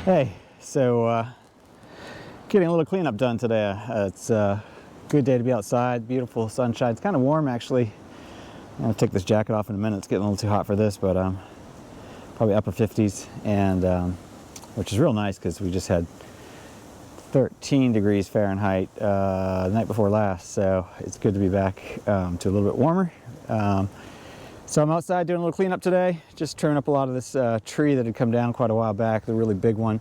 Hey, so getting a little cleanup done today. It's a good day to be outside, beautiful sunshine. It's kind of warm actually. I'm gonna take this jacket off in a minute. It's getting a little too hot for this, but probably upper 50s, and which is real nice because we just had 13 degrees Fahrenheit the night before last, so it's good to be back to a little bit warmer. So I'm outside doing a little cleanup today, just trimming up a lot of this tree that had come down quite a while back, the really big one.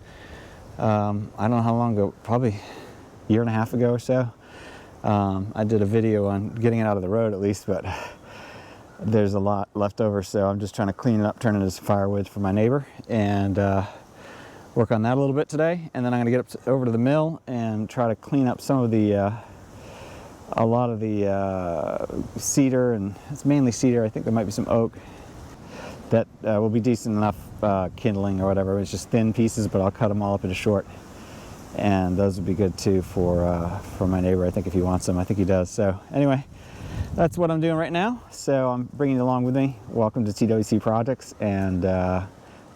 I don't know how long ago, probably a year and a half ago or so. I did a video on getting it out of the road at least, but there's a lot left over, so I'm just trying to clean it up, turn it into some firewood for my neighbor, and work on that a little bit today. And then I'm going to get over to the mill and try to clean up some of the a lot of the cedar, and it's mainly cedar. I think there might be some oak that will be decent enough kindling or whatever. It's just thin pieces, but I'll cut them all up into short, and those would be good too for my neighbor. I think if he wants them, I think he does. So anyway, that's what I'm doing right now. So I'm bringing you along with me. Welcome to TWC Projects, and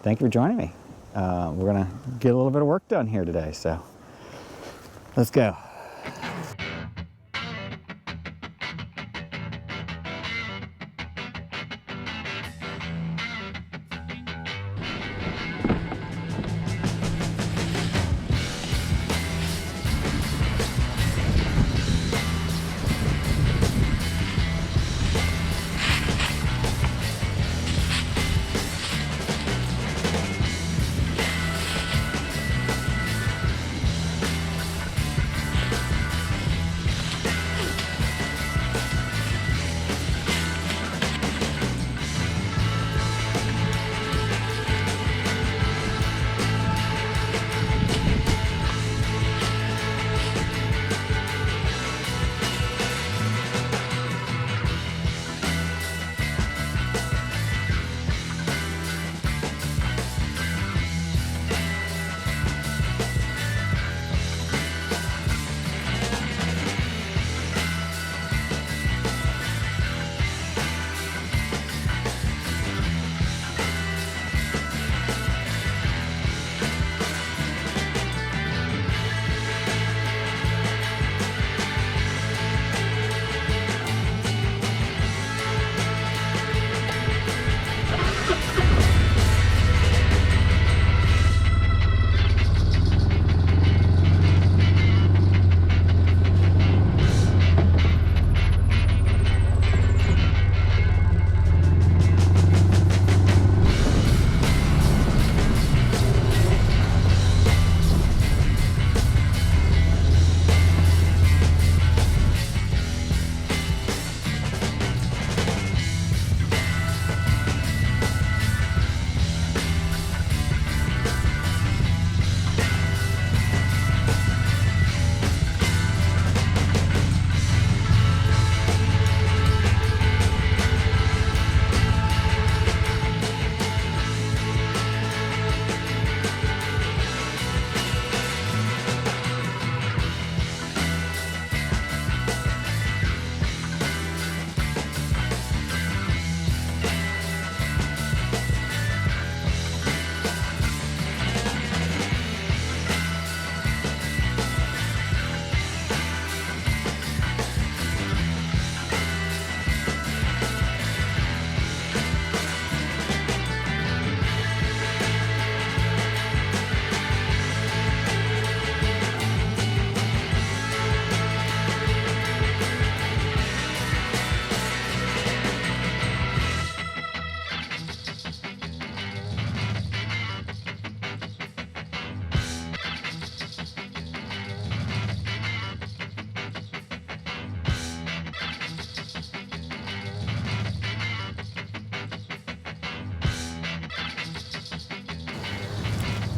thank you for joining me. We're gonna get a little bit of work done here today, so let's go.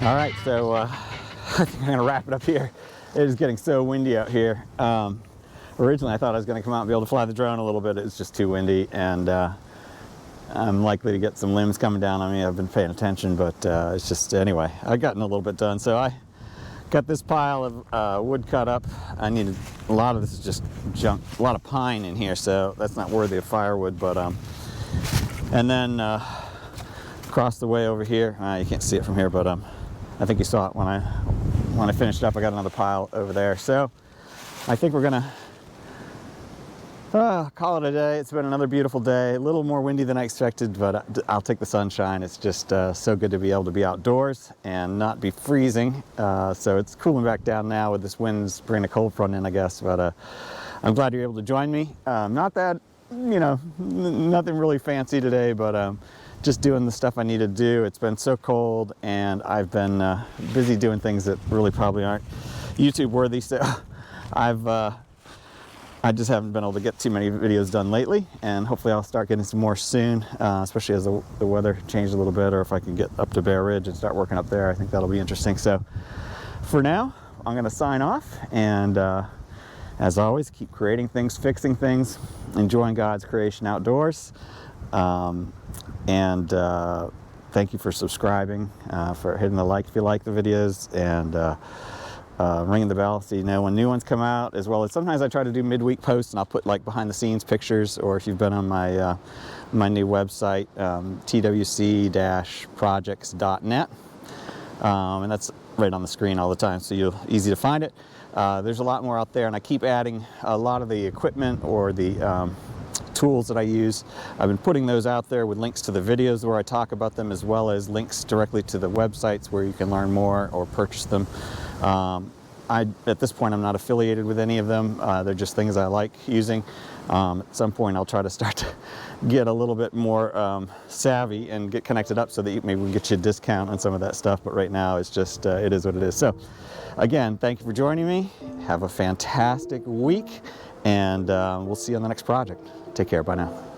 All right, so I think I'm gonna wrap it up here. It is getting so windy out here. Originally I thought I was gonna come out and be able to fly the drone a little bit. It's just too windy, and I'm likely to get some limbs coming down on me. I've been paying attention, but it's just, anyway, I've gotten a little bit done. So I got this pile of wood cut up. I needed, a lot of this is just junk, a lot of pine in here, so that's not worthy of firewood, but and then across the way over here, you can't see it from here, but I think you saw it when I finished up. I got another pile over there. So I think we're gonna call it a day. It's been another beautiful day. A little more windy than I expected, but I'll take the sunshine. It's just so good to be able to be outdoors and not be freezing. So it's cooling back down now with this wind's bringing a cold front in, I guess. But I'm glad you're able to join me. Not that, you know, nothing really fancy today, but just doing the stuff I need to do. It's been so cold, and I've been busy doing things that really probably aren't YouTube worthy. So I just haven't been able to get too many videos done lately, and hopefully I'll start getting some more soon, especially as the weather changes a little bit, or if I can get up to Bear Ridge and start working up there. I think that'll be interesting. So for now, I'm going to sign off, and as always, keep creating things, fixing things, enjoying God's creation outdoors. And thank you for subscribing, for hitting the like if you like the videos, and ringing the bell so you know when new ones come out, as well as sometimes I try to do midweek posts, and I'll put like behind the scenes pictures, or if you've been on my my new website, twc-projects.net, and that's right on the screen all the time, so you'll easy to find it. There's a lot more out there, and I keep adding a lot of the equipment or the tools that I use. I've been putting those out there with links to the videos where I talk about them, as well as links directly to the websites where you can learn more or purchase them. At this point, I'm not affiliated with any of them. They're just things I like using. At some point, I'll try to start to get a little bit more savvy and get connected up so that maybe we can get you a discount on some of that stuff. But right now, it's just, it is what it is. So again, thank you for joining me. Have a fantastic week, and we'll see you on the next project. Take care. Bye now.